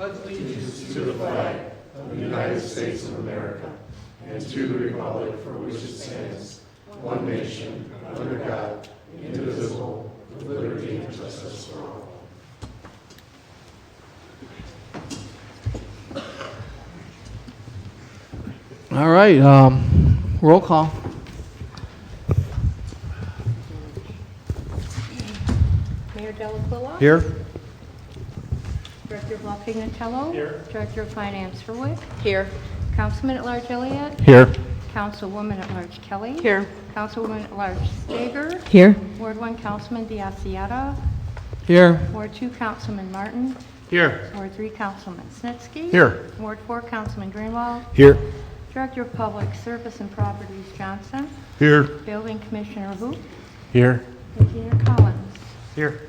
allegiance to the flag of the United States of America and to the republic for which it stands, one nation, under God, indivisible, with liberty and justice for all. All right, roll call. Mayor Delaquila. Here. Director Bluff-Pignatello. Here. Director of Finance Verwick. Here. Councilman at Large Elliott. Here. Councilwoman at Large Kelly. Here. Councilwoman at Large Stager. Here. Ward 1 Councilman Biassiata. Here. Ward 2 Councilman Martin. Here. Ward 3 Councilman Snitsky. Here. Ward 4 Councilman Greenwald. Here. Director of Public Service and Properties Johnson. Here. Building Commissioner Hoop. Here. Engineer Collins. Here.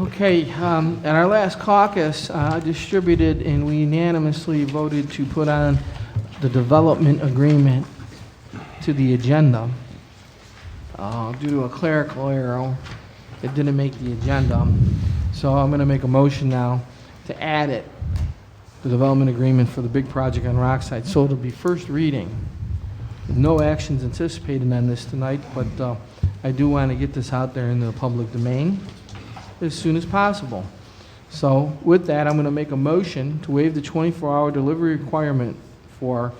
Okay, at our last caucus, I distributed and we unanimously voted to put on the development agreement to the agenda. Due to a clerical error, it didn't make the agenda. So I'm going to make a motion now to add it, the development agreement for the big project on Rockside. So it'll be first reading. No actions anticipated on this tonight, but I do want to get this out there in the public domain as soon as possible. So with that, I'm going to make a motion to waive the 24-hour delivery requirement for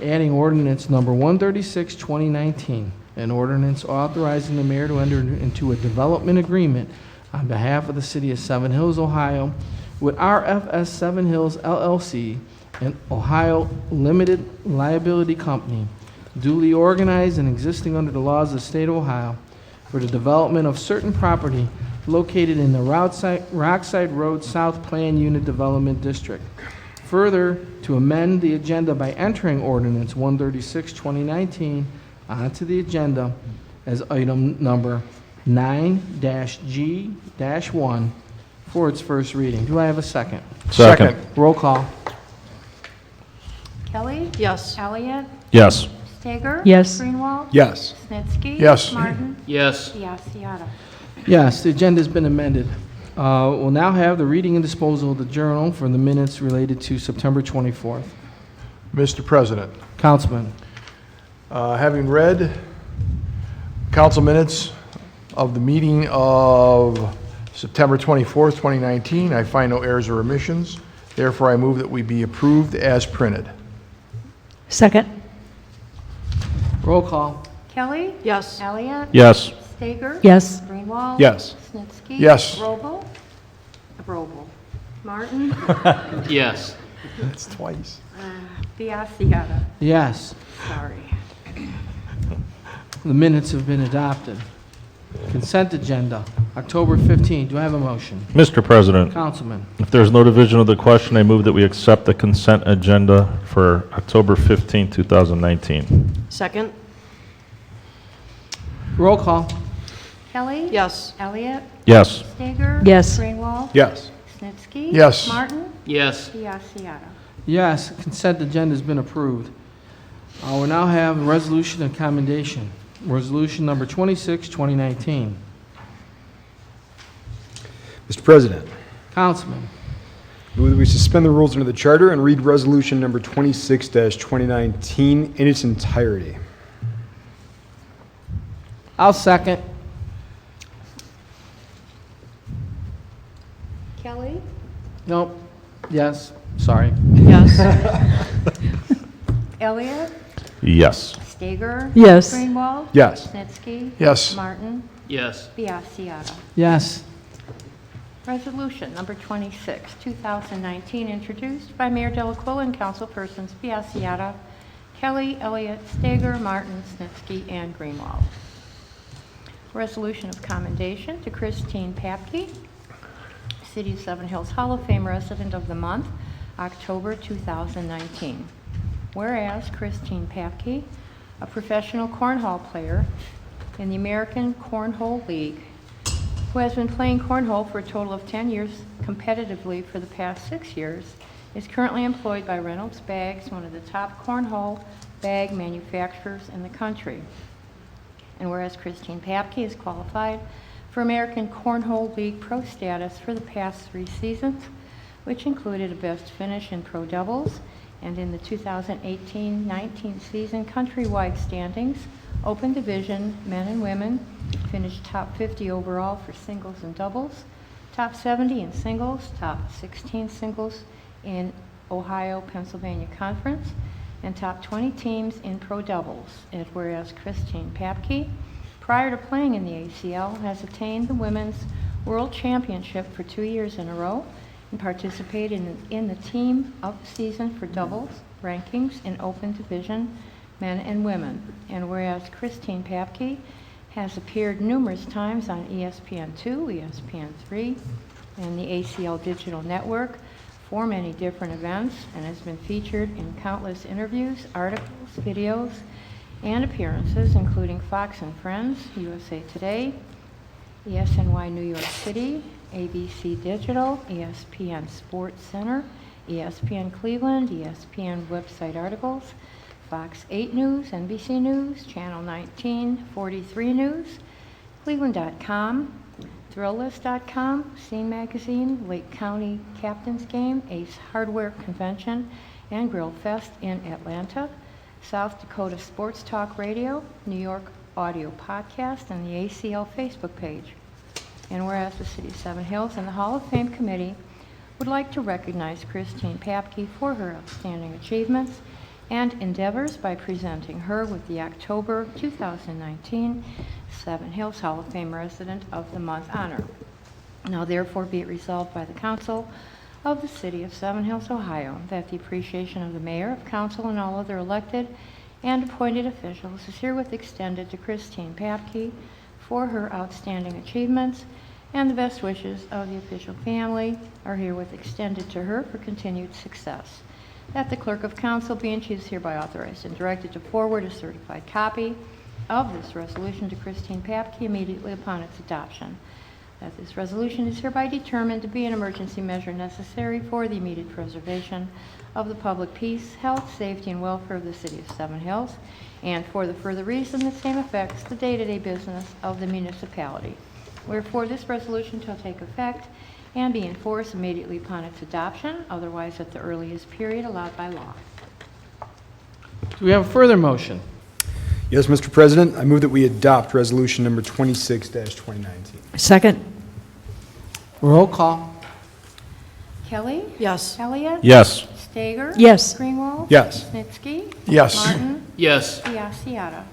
adding ordinance number 136, 2019, an ordinance authorizing the mayor to enter into a development agreement on behalf of the city of Seven Hills, Ohio, with RFS Seven Hills LLC, an Ohio limited liability company, duly organized and existing under the laws of the state of Ohio, for the development of certain property located in the Rockside Road South Plan Unit Development District. Further, to amend the agenda by entering ordinance 136, 2019 onto the agenda as item number 9-G-1 for its first reading. Do I have a second? Second. Roll call. Kelly. Yes. Elliott. Yes. Stager. Yes. Greenwald. Yes. Snitsky. Yes. Martin. Yes. Biassiata. Yes, the agenda's been amended. We'll now have the reading and disposal of the journal for the minutes related to September 24th. Mr. President, Councilman. having read council minutes of the meeting of September 24th, 2019, I find no errors or omissions. Therefore, I move that we be approved as printed. Second. Roll call. Kelly. Yes. Elliott. Yes. Stager. Yes. Greenwald. Yes. Snitsky. Yes. Robel. Martin. Yes. That's twice. Biassiata. Yes, Sorry. the minutes have been adopted. Consent agenda, October 15th. Do I have a motion? Mr. President, Councilman. if there's no division of the question, I move that we accept the consent agenda for October 15, 2019. Second. Roll call. Kelly. Yes. Elliott. Yes. Stager. Yes. Greenwald. Yes. Snitsky. Yes. Martin. Yes. Biassiata. Yes, consent agenda has been approved. We'll now have a resolution of commendation. Resolution number 26, 2019. Mr. President, Councilman. move that we suspend the rules under the charter and read resolution number 26-2019 in its entirety. I'll second. Kelly. Nope. Yes, sorry. Yes. Elliott. Yes. Stager. Yes. Greenwald. Yes. Snitsky. Yes. Martin. Yes. Biassiata. Yes. Resolution number 26, 2019, introduced by Mayor Delaquila and councilpersons Biassiata, Kelly, Elliott, Stager, Martin, Snitsky, and Greenwald. Resolution of commendation to Christine Papke, City of Seven Hills Hall of Fame Resident of the Month, October 2019. Whereas Christine Papke, a professional cornhole player in the American Cornhole League, who has been playing cornhole for a total of 10 years competitively for the past 6 years, is currently employed by Reynolds Bags, one of the top cornhole bag manufacturers in the country. And whereas Christine Papke is qualified for for American Cornhole League Pro status for the past 3 seasons, which included a best finish in Pro Doubles and in the 2018-19 season countrywide standings. Open Division men and women finished top 50 overall for singles and doubles, top 70 in singles, top 16 singles in Ohio-Pennsylvania Conference, and top 20 teams in Pro Doubles. And whereas Christine Papke, prior to playing in the ACL, has attained the Women's World Championship for 2 years in a row and participated in the Team of the Season for doubles rankings in Open Division men and women. And whereas Christine Papke has appeared numerous times on ESPN2, ESPN3, and the ACL Digital Network for many different events, and has been featured in countless interviews, articles, videos, and appearances, including Fox and Friends, USA Today, ESNY New York City, ABC Digital, ESPN Sports Center, ESPN Cleveland, ESPN website articles, Fox 8 News, NBC News, Channel 19, 43 News, Cleveland.com, Thrillist.com, Scene Magazine, Lake County Captain's Game, Ace Hardware Convention and Grill Fest in Atlanta, South Dakota Sports Talk Radio, New York Audio Podcast, and the ACL Facebook page. And whereas the City of Seven Hills and the Hall of Fame Committee would like to recognize Christine Papke for her outstanding achievements and endeavors by presenting her with the October 2019 Seven Hills Hall of Fame Resident of the Month honor. Now therefore be it resolved by the Council of the City of Seven Hills, Ohio, that the appreciation of the Mayor, of Council, and all other elected and appointed officials is herewith extended to Christine Papke for her outstanding achievements, and the best wishes of the official family are herewith extended to her for continued success. That the Clerk of Council be and she is hereby authorized and directed to forward a certified copy of this resolution to Christine Papke immediately upon its adoption. That this resolution is hereby determined to be an emergency measure necessary for the immediate preservation of the public peace, health, safety, and welfare of the City of Seven Hills, and for the further reason the same affects the day-to-day business of the municipality. Wherefore this resolution shall take effect and be in force immediately upon its adoption, otherwise at the earliest period allowed by law. Do we have a further motion? Yes, Mr. President, I move that we adopt resolution number 26-2019. Second. Roll call. Kelly? Yes. Elliott? Yes. Stager? Yes. Greenwald? Yes. Snitsky? Yes. Martin? Yes. Biassiata?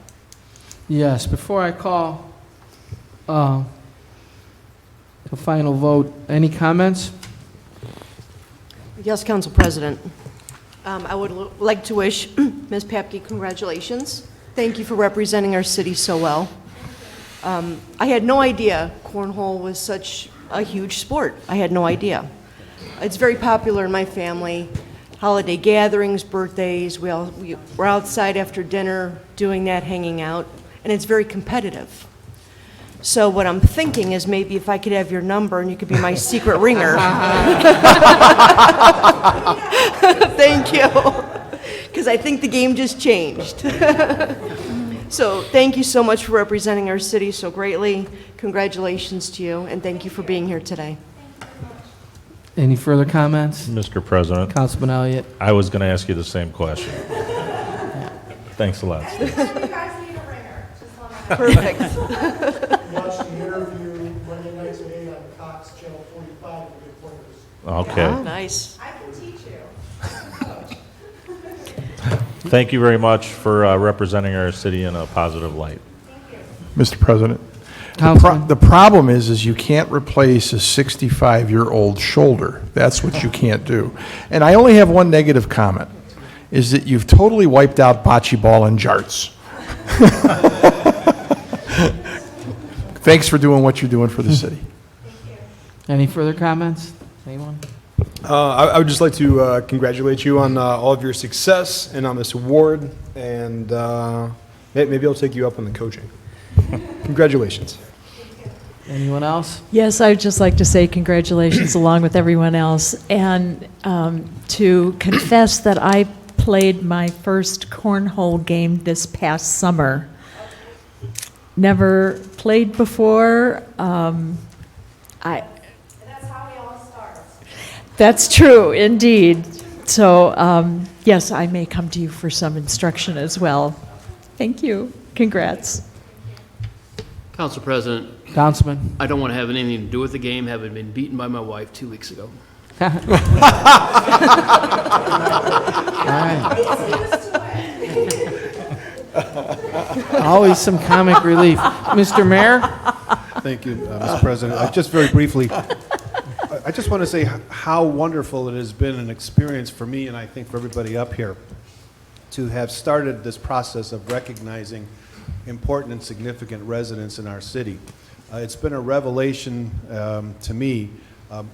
Yes. Before I call the final vote, any comments? Yes, Council President. I would like to wish Ms. Papke congratulations. Thank you for representing our city so well. I had no idea cornhole was such a huge sport. I had no idea. It's very popular in my family. Holiday gatherings, birthdays, we're outside after dinner doing that, hanging out, and it's very competitive. So what I'm thinking is maybe if I could have your number and you could be my secret ringer. Thank you. Because I think the game just changed. So thank you so much for representing our city so greatly. Congratulations to you, and thank you for being here today. Any further comments? Mr. President, Councilman Elliott? I was going to ask you the same question. Thanks a lot, Steve. Perfect. Watch the interview Monday nights at 8 on Cox Channel 45 to get pointers. Okay. Nice. Thank you very much for representing our city in a positive light. Mr. President, Councilman? the problem is you can't replace a 65-year-old shoulder. That's what you can't do. And I only have one negative comment, is that you've totally wiped out bocce ball and jarts. Thanks for doing what you're doing for the city. Any further comments? Anyone? I would just like to congratulate you on all of your success and on this award, and maybe I'll take you up on the coaching. Congratulations. Anyone else? Yes, I'd just like to say congratulations along with everyone else, and to confess that I played my first cornhole game this past summer. never played before. That's true, indeed. So, yes, I may come to you for some instruction as well. Thank you. Congrats. Council President, Councilman? I don't want to have anything to do with the game, having been beaten by my wife 2 weeks ago. All right. Always some comic relief. Mr. Mayor? Thank you, Mr. President. Just very briefly, I just want to say how wonderful it has been an experience for me, and I think for everybody up here, to have started this process of recognizing important and significant residents in our city. It's been a revelation to me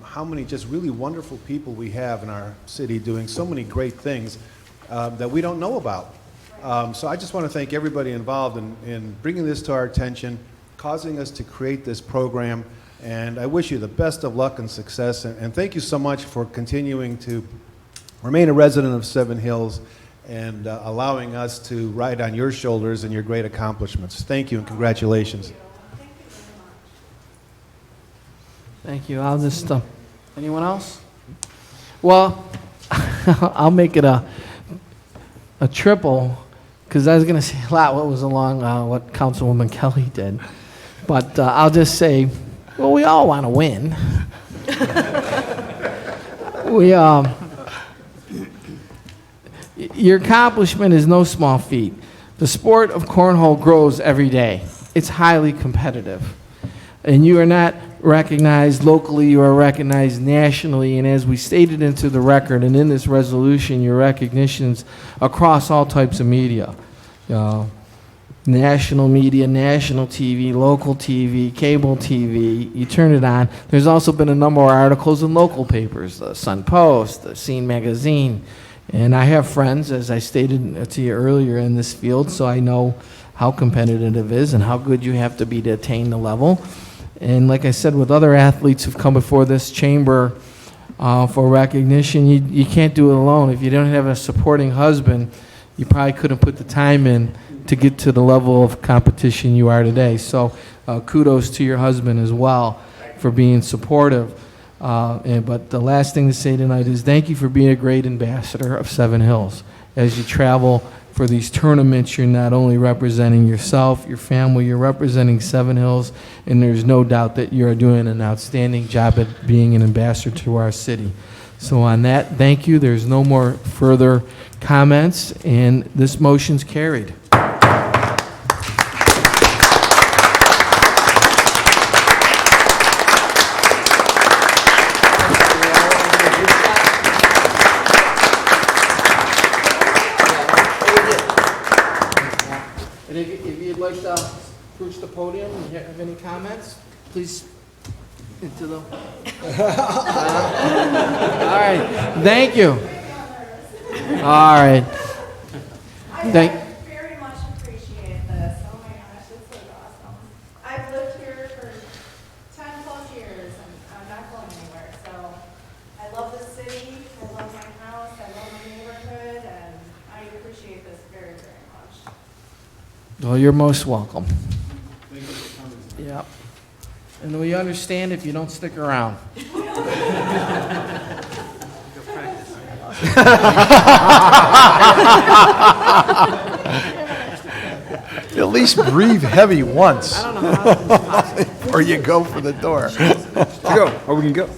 how many just really wonderful people we have in our city doing so many great things that we don't know about. So I just want to thank everybody involved in bringing this to our attention, causing us to create this program, and I wish you the best of luck and success, and thank you so much for continuing to remain a resident of Seven Hills and allowing us to ride on your shoulders and your great accomplishments. Thank you and congratulations. Thank you. I'll just, anyone else? Well, I'll make it a triple, because I was going to say a lot what was along what Councilwoman Kelly did. But I'll just say, well, we all want to win. Your accomplishment is no small feat. The sport of cornhole grows every day. It's highly competitive. And you are not recognized locally, you are recognized nationally, and as we stated into the record and in this resolution, your recognitions across all types of media. National media, national TV, local TV, cable TV, you turn it on. There's also been a number of articles in local papers, the Sun Post, the Scene Magazine, and I have friends, as I stated to you earlier, in this field, so I know how competitive it is and how good you have to be to attain the level. And like I said, with other athletes who've come before this chamber for recognition, you can't do it alone. If you don't have a supporting husband, you probably couldn't put the time in to get to the level of competition you are today. So kudos to your husband as well for being supportive. But the last thing to say tonight is thank you for being a great ambassador of Seven Hills. As you travel for these tournaments, you're not only representing yourself, your family, you're representing Seven Hills, and there's no doubt that you're doing an outstanding job at being an ambassador to our city. So on that, thank you. There's no more further comments, and this motion's carried. And if you'd like to approach the podium and have any comments, please into the... All right, thank you. All right. I very much appreciate this. Oh my gosh, this is awesome. I've lived here for 10 plus years and I'm not going anywhere. So I love the city, I love my house, I love my neighborhood, and I appreciate this very, very much. Well, you're most welcome. Yep. And we understand if you don't stick around. At least breathe heavy once I don't know how this is possible. before you go for the door. Let's go. Or we can go.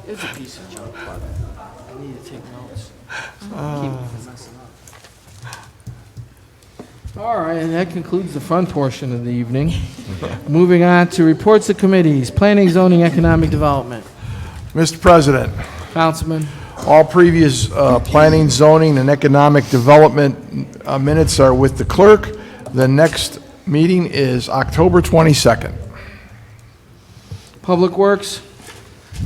It's a piece of junk, but I need to take notes. Keep from messing up. All right, and that concludes the front portion of the evening. Moving on to reports of committees, planning, zoning, economic development. Mr. President, Councilman, all previous planning, zoning, and economic development minutes are with the clerk. The next meeting is October 22nd. Public Works,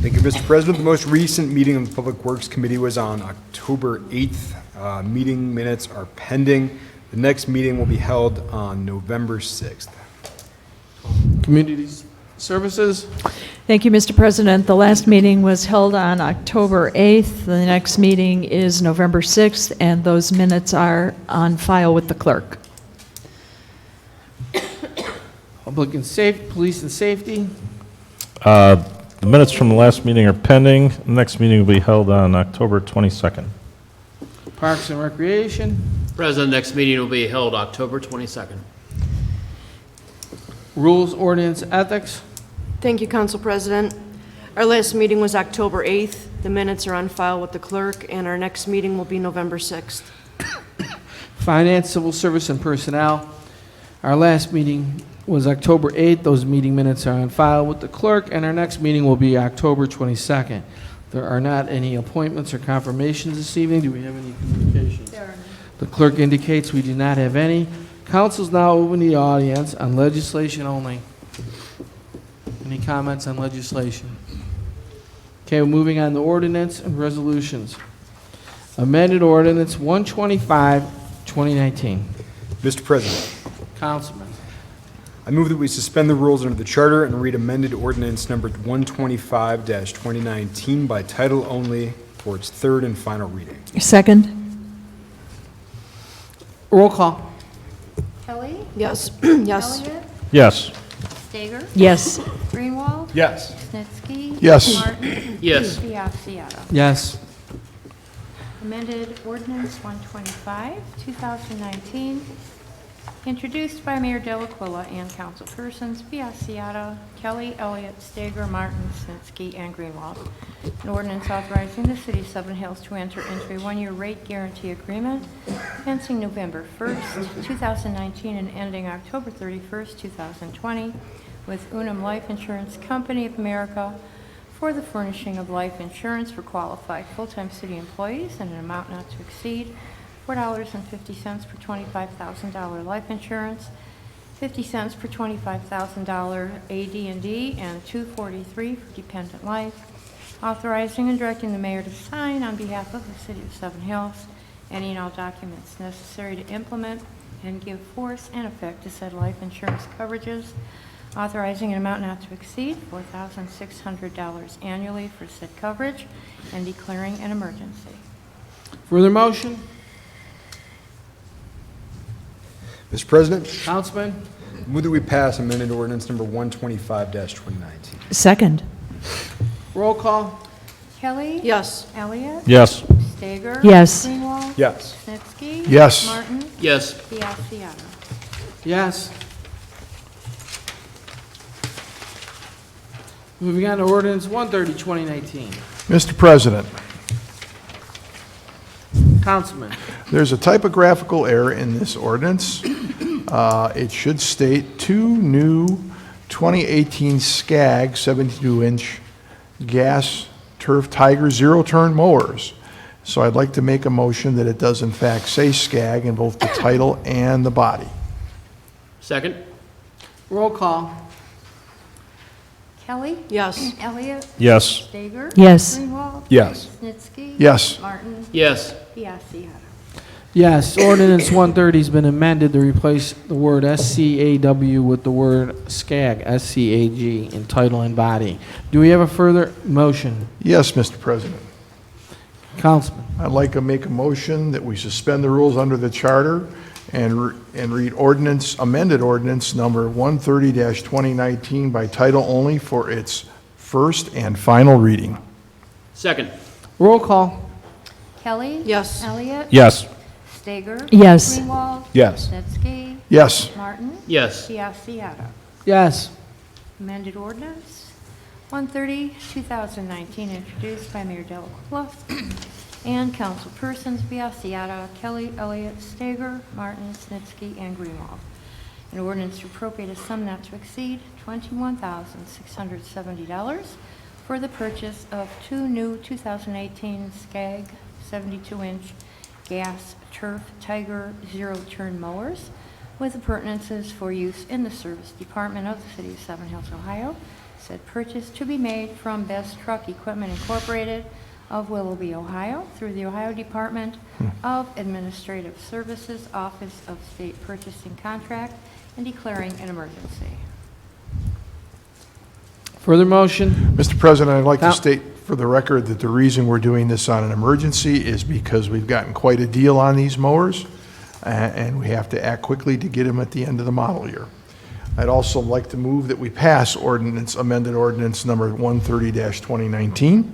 Thank you, Mr. President. The most recent meeting of the Public Works Committee was on October 8th. Meeting minutes are pending. The next meeting will be held on November 6th. Community Services, Thank you, Mr. President. The last meeting was held on October 8th. The next meeting is November 6th, and those minutes are on file with the clerk. Police and Safety. The minutes from the last meeting are pending. The next meeting will be held on October 22nd. Parks and Recreation. President, next meeting will be held October 22nd. Rules, Ordinance, Ethics. Thank you, Council President. Our last meeting was October 8th. The minutes are on file with the clerk, and our next meeting will be November 6th. Finance, Civil Service, and Personnel. Our last meeting was October 8th. Those meeting minutes are on file with the clerk, and our next meeting will be October 22nd. There are not any appointments or confirmations this evening. Do we have any communications? The clerk indicates we do not have any. Council's now open to the audience on legislation only. Any comments on legislation? Okay, we're moving on to ordinance and resolutions. Amended Ordinance 125, 2019. Mr. President, Councilman. I move that we suspend the rules under the charter and read amended ordinance number 125-2019 by title only for its third and final reading. Second? Roll call. Kelly? Yes. Yes. Elliott? Yes. Stager? Yes. Greenwald? Yes. Snitsky? Yes. Martin? Yes. Biassiata. Yes. Amended Ordinance 125, 2019, introduced by Mayor Delaquila and councilpersons Biassiata, Kelly, Elliott, Stager, Martin, Snitsky, and Greenwald. An ordinance authorizing the city of Seven Hills to enter into a one-year rate guarantee agreement commencing November 1st, 2019, and ending October 31st, 2020, with Unum Life Insurance Company of America for the furnishing of life insurance for qualified full-time city employees in an amount not to exceed $4.50 per $25,000 life insurance, 50 cents per $25,000 AD&D, and $2.43 for dependent life, authorizing and directing the mayor to sign on behalf of the city of Seven Hills any and all documents necessary to implement and give force and effect to said life insurance coverages, authorizing an amount not to exceed $4,600 annually for said coverage, and declaring an emergency. Further motion? Mr. President, Councilman? move that we pass amended ordinance number 125-2019. Second? Roll call. Kelly? Yes. Elliott? Yes. Stager? Yes. Greenwald? Yes. Snitsky? Yes. Martin? Yes. Biassiata. Yes. Moving on to Ordinance 130, 2019. Mr. President, Councilman. there's a typographical error in this ordinance. It should state 2 new 2018 Skag 72-inch gas turf Tiger zero-turn mowers. So I'd like to make a motion that it does in fact say Skag in both the title and the body. Second? Roll call. Kelly? Yes. Elliott? Yes. Stager? Yes. Greenwald? Yes. Snitsky? Yes. Martin? Yes. Biassiata. Yes, Ordinance 130 has been amended to replace the word SCAW with the word SCAG, S-C-A-G, in title and body. Do we have a further motion? Yes, Mr. President. Councilman. I'd like to make a motion that we suspend the rules under the charter and read ordinance, amended ordinance number 130-2019 by title only for its first and final reading. Second? Roll call. Kelly? Yes. Elliott? Yes. Stager? Yes. Greenwald? Yes. Snitsky? Yes. Martin? Yes. Biassiata. Yes. Amended ordinance 130, 2019, introduced by Mayor Delaquila and councilpersons Biassiata, Kelly, Elliott, Stager, Martin, Snitsky, and Greenwald. An ordinance to appropriate a sum not to exceed $21,670 for the purchase of 2 new 2018 Skag 72-inch gas turf Tiger zero-turn mowers with appurtenances for use in the service department of the city of Seven Hills, Ohio. Said purchase to be made from Best Truck Equipment Incorporated of Willoughby, Ohio, through the Ohio Department of Administrative Services, Office of State Purchasing Contract, and declaring an emergency. Further motion? Mr. President, I'd like to Coun- state for the record that the reason we're doing this on an emergency is because we've gotten quite a deal on these mowers, and we have to act quickly to get them at the end of the model year. I'd also like to move that we pass amended ordinance number 130-2019.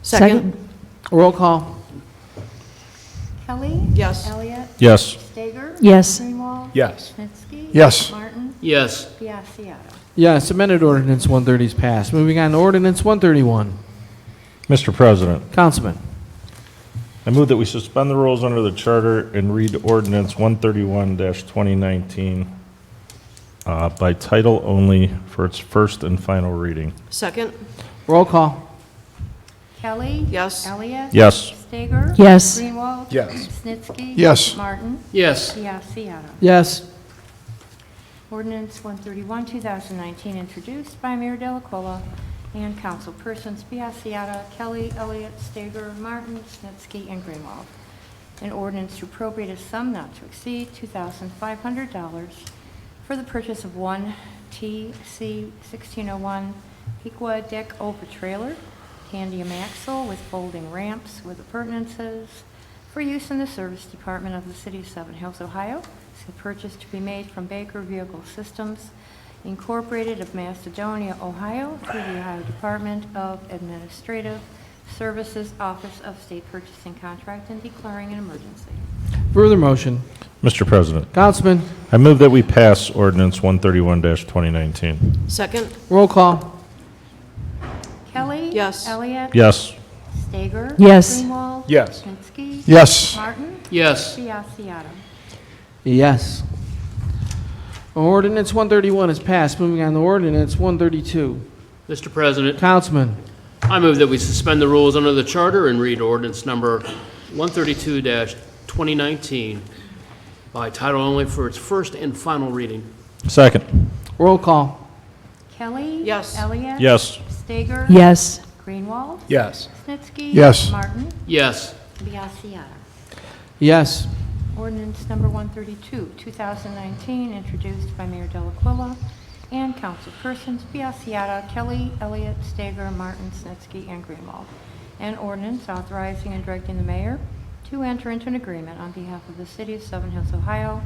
Second? Roll call. Kelly? Yes. Elliott? Yes. Stager? Yes. Greenwald? Yes. Snitsky? Yes. Martin? Yes. Biassiata. Yes, amended ordinance 130 is passed. Moving on to ordinance 131. Mr. President, Councilman. I move that we suspend the rules under the charter and read ordinance 131-2019 by title only for its first and final reading. Second? Roll call. Kelly? Yes. Elliott? Yes. Stager? Yes. Greenwald? Yes. Snitsky? Yes. Martin? Yes. Biassiata. Yes. Ordinance 131, 2019, introduced by Mayor Delacola and councilpersons Biassiata, Kelly, Elliott, Stager, Martin, Snitsky, and Greenwald. An ordinance to appropriate a sum not to exceed $2,500 for the purchase of one TC 1601 Pequea deck over trailer, tandem axle with folding ramps with appurtenances for use in the service department of the city of Seven Hills, Ohio. The purchase to be made from Baker Vehicle Systems Incorporated of Macedonia, Ohio, through the Ohio Department of Administrative Services Office of State Purchasing Contract and declaring an emergency. Further motion. Mr. President, Councilman. I move that we pass ordinance 131-2019. Second? Roll call. Kelly? Yes. Elliott? Yes. Stager? Yes. Greenwald? Yes. Snitsky? Yes. Martin? Yes. Biassiata. Yes. Ordinance 131 is passed. Moving on to ordinance 132. Mr. President, Councilman. I move that we suspend the rules under the charter and read ordinance number 132-2019 by title only for its first and final reading. Second. Roll call. Kelly? Yes. Elliott? Yes. Stager? Yes. Greenwald? Yes. Snitsky? Yes. Martin? Yes. Biassiata. Yes. Ordinance number 132, 2019, introduced by Mayor Delaquilla and councilpersons Biassiata, Kelly, Elliott, Stager, Martin, Snitsky, and Greenwald. An ordinance authorizing and directing the mayor to enter into an agreement on behalf of the city of Seven Hills, Ohio,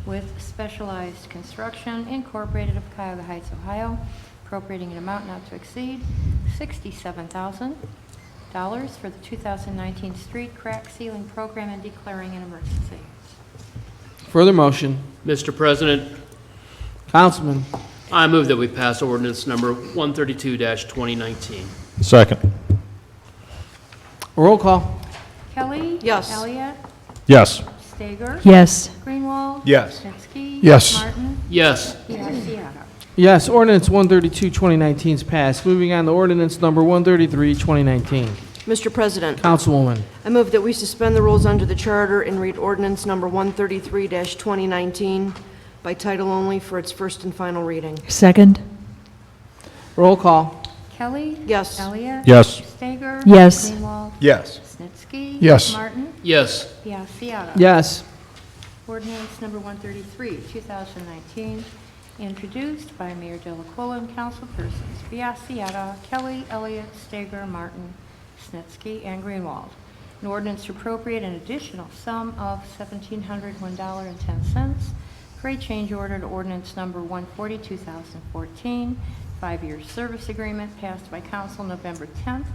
with Specialized Construction Incorporated of Cuyahoga Heights, Ohio, appropriating an amount not to exceed $67,000 for the 2019 street crack sealing program and declaring an emergency. Further motion. Mr. President, Councilman. I move that we pass ordinance number 132-2019. Second. Roll call. Kelly? Yes. Elliott? Yes. Stager? Yes. Greenwald? Yes. Snitsky? Yes. Martin? Yes. Biassiata. Yes, ordinance 132, 2019 is passed. Moving on to ordinance number 133, 2019. Mr. President, Councilwoman. I move that we suspend the rules under the charter and read ordinance number 133-2019 by title only for its first and final reading. Second. Roll call. Kelly? Yes. Elliott? Yes. Stager? Yes. Greenwald? Yes. Snitsky? Yes. Martin? Yes. Biassiata. Yes. Ordinance number 133, 2019, introduced by Mayor Delacola and councilpersons Biassiata, Kelly, Elliott, Stager, Martin, Snitsky, and Greenwald. An ordinance to appropriate an additional sum of $1,701.10 for a change order to ordinance number 140, 2014, 5-year service agreement passed by council November 10th,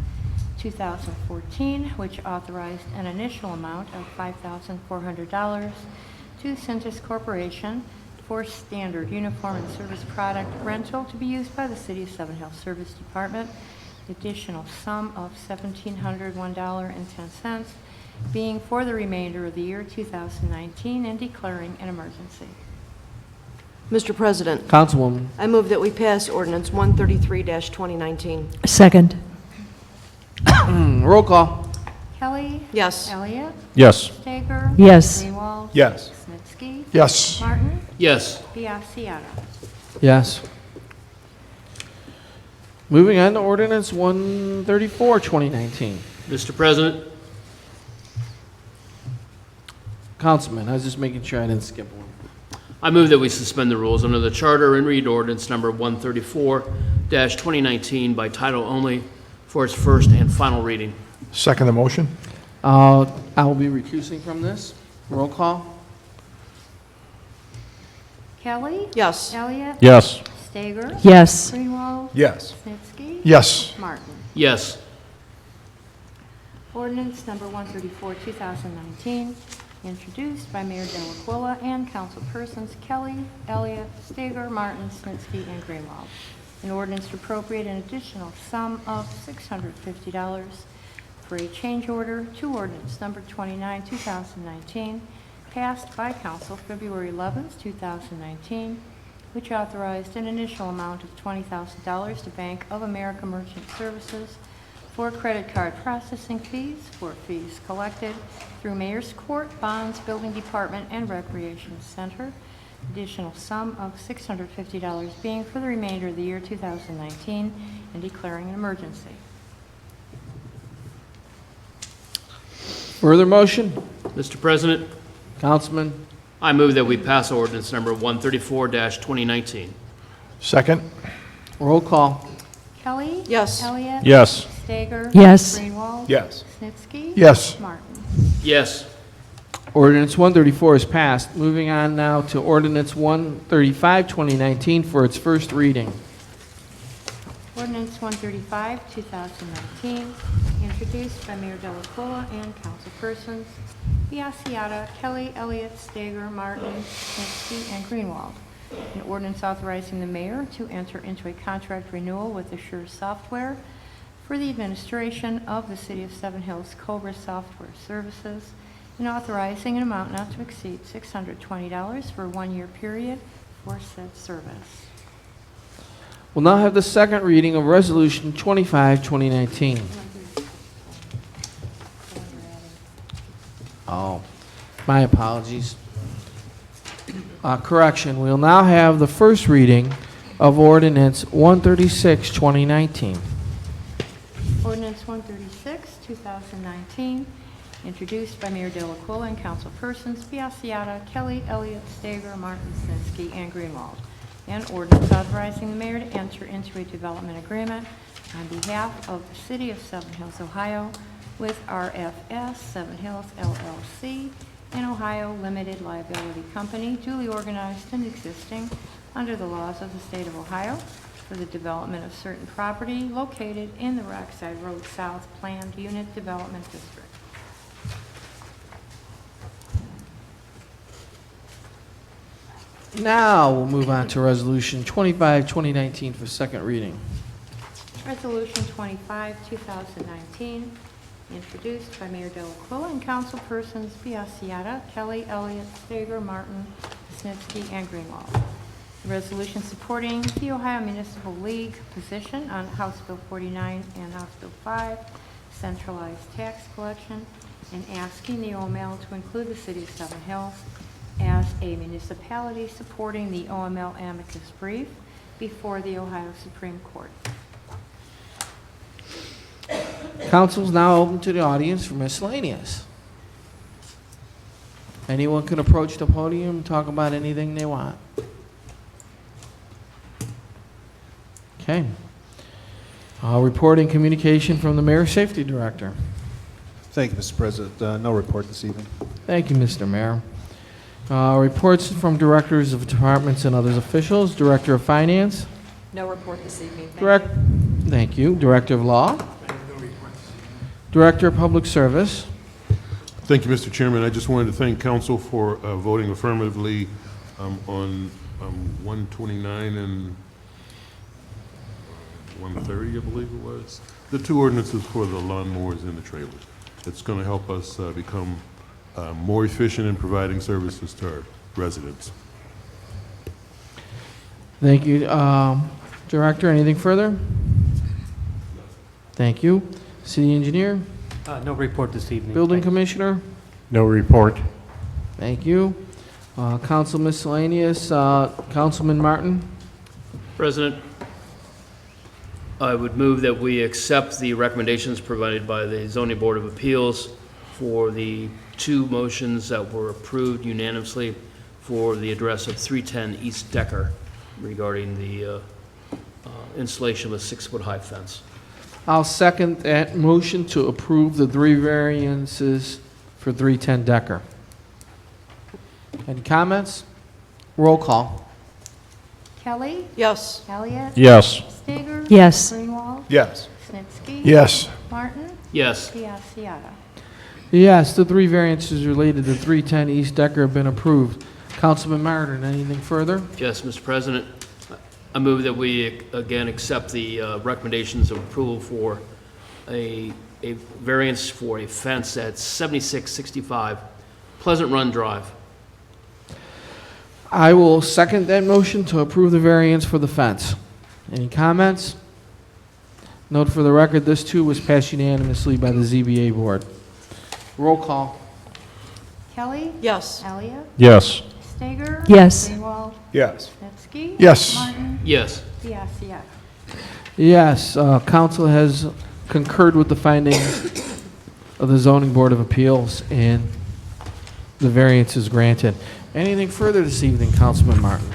2014, which authorized an initial amount of $5,400 to Centus Corporation for standard uniform and service product rental to be used by the City of Seven Hills Service Department. Additional sum of $1,701.10 being for the remainder of the year 2019 and declaring an emergency. Mr. President, Councilwoman. I move that we pass ordinance 133-2019. Second. Roll call. Kelly? Yes. Elliott? Yes. Stager? Yes. Greenwald? Yes. Snitsky? Yes. Martin? Yes. Biassiata. Yes. Moving on to ordinance 134, 2019. Mr. President, Councilman, I was just making sure I didn't skip one. I move that we suspend the rules under the charter and read ordinance number 134-2019 by title only for its first and final reading. Second the motion? I will be recusing from this. Roll call. Kelly. Yes. Elliott. Yes. Stager. Yes. Greenwald. Yes. Snitsky. Yes. Martin. Yes. Ordinance number 134, 2019, introduced by Mayor Delaquilla and councilpersons Kelly, Elliott, Stager, Martin, Snitsky, and Greenwald. An ordinance to appropriate an additional sum of $650 for a change order to ordinance number 29, 2019, passed by council February 11, 2019, which authorized an initial amount of $20,000 to Bank of America Merchant Services for credit card processing fees for fees collected through Mayor's Court, Bonds, Building Department, and Recreation Center. Additional sum of $650 being for the remainder of the year 2019 and declaring an emergency. Further motion? Mr. President, Councilman? I move that we pass ordinance number 134-2019. Second? Roll call. Kelly? Yes. Elliott? Yes. Stager? Yes. Greenwald? Yes. Snitsky? Yes. Martin. Yes. Ordinance 134 is passed. Moving on now to Ordinance 135, 2019 for its first reading. Ordinance 135, 2019, introduced by Mayor Delaquilla and councilpersons Biassiata, Kelly, Elliott, Stager, Martin, Snitsky, and Greenwald. An ordinance authorizing the mayor to enter into a contract renewal with Assure Software for the administration of the City of Seven Hills Cobra Software Services, and authorizing an amount not to exceed $620 for a one-year period for said service. We'll now have the second reading of Resolution 25, 2019. Oh, my apologies. Correction, we'll now have the first reading of Ordinance 136, 2019. Ordinance 136, 2019, introduced by Mayor Delaquilla and councilpersons Biassiata, Kelly, Elliott, Stager, Martin, Snitsky, and Greenwald. An ordinance authorizing the mayor to enter into a development agreement on behalf of the City of Seven Hills, Ohio, with RFS Seven Hills LLC, an Ohio limited liability company duly organized and existing under the laws of the state of Ohio for the development of certain property located in the Rockside Road South Planned Unit Development District. Now we'll move on to Resolution 25, 2019 for second reading. Resolution 25, 2019, introduced by Mayor Delaquilla and councilpersons Biassiata, Kelly, Elliott, Stager, Martin, Snitsky, and Greenwald. The resolution supporting the Ohio Municipal League position on House Bill 49 and House Bill 5, centralized tax collection, and asking the OML to include the City of Seven Hills as a municipality supporting the OML amicus brief before the Ohio Supreme Court. Council is now open to the audience for miscellaneous. Anyone can approach the podium and talk about anything they want. Okay. Reporting communication from the Mayor's Safety Director. Thank you, Mr. President. No report this evening. Thank you, Mr. Mayor. Reports from directors of departments and other officials. Director of Finance. No report this evening. Thank you. Director of Law. Director of Public Service. Thank you, Mr. Chairman. I just wanted to thank council for voting affirmatively on 129 and 130, I believe it was. The two ordinances for the lawnmowers and the trailers. It's going to help us become more efficient in providing services to our residents. Thank you. Director, anything further? Thank you. City Engineer. No report this evening. Building Commissioner. No report. Thank you. Council Miscellaneous. Councilman Martin. President, I would move that we accept the recommendations provided by the Zoning Board of Appeals for the two motions that were approved unanimously for the address of 310 East Decker regarding the installation of a 6-foot-high fence. I'll second that motion to approve the three variances for 310 Decker. Any comments? Roll call. Kelly. Yes. Elliot. Yes. Stager. Yes. Greenwald. Yes. Snitsky. Yes. Martin. Yes. Biassiata. Yes, the 3 variances related to 310 East Decker have been approved. Councilman Martin, anything further? Yes, Mr. President. I move that we again accept the recommendations of approval for a variance for a fence at 7665 Pleasant Run Drive. I will second that motion to approve the variance for the fence. Any comments? Note for the record, this too was passed unanimously by the ZBA board. Roll call. Kelly. Yes. Elliot. Yes. Stager. Yes. Greenwald. Yes. Snitsky. Yes. Martin. Yes. Biassiata. Yes, council has concurred with the findings of the zoning board of appeals, and the variance is granted. Anything further this evening, Councilman Martin?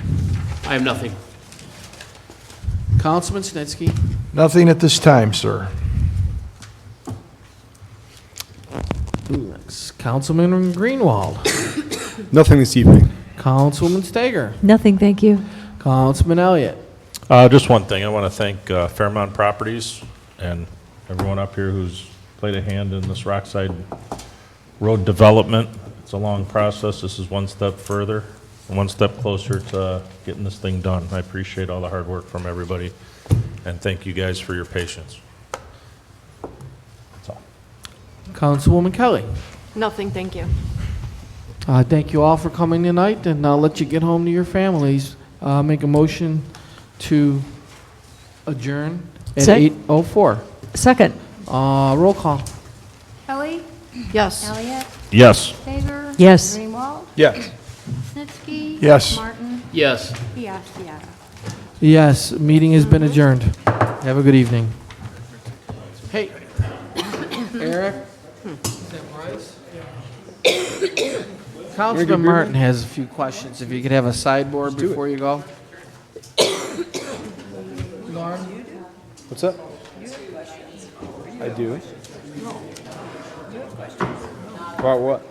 I have nothing. Councilman Snitsky? Nothing at this time, sir. Councilman Greenwald? Nothing this evening. Councilman Stager? Nothing, thank you. Councilman Elliott? Just one thing. I want to thank Fairmount Properties and everyone up here who's played a hand in this Rockside Road development. It's a long process. This is one step further, one step closer to getting this thing done. I appreciate all the hard work from everybody, and thank you guys for your patience. That's all. Councilwoman Kelly? Nothing, thank you. Thank you all for coming tonight, and I'll let you get home to your families. Make a motion to adjourn at Sec- 8:04. Second. Roll call. Kelly. Yes. Elliot. Yes. Stager. Yes. Greenwald. Yes. Snitsky. Yes. Martin. Yes. Biassiata. Yes, meeting has been adjourned. Have a good evening. Hey, Eric? Councilman Martin has a few questions. If you could have a sideboard before you go. Lauren? What's that? I do. About what?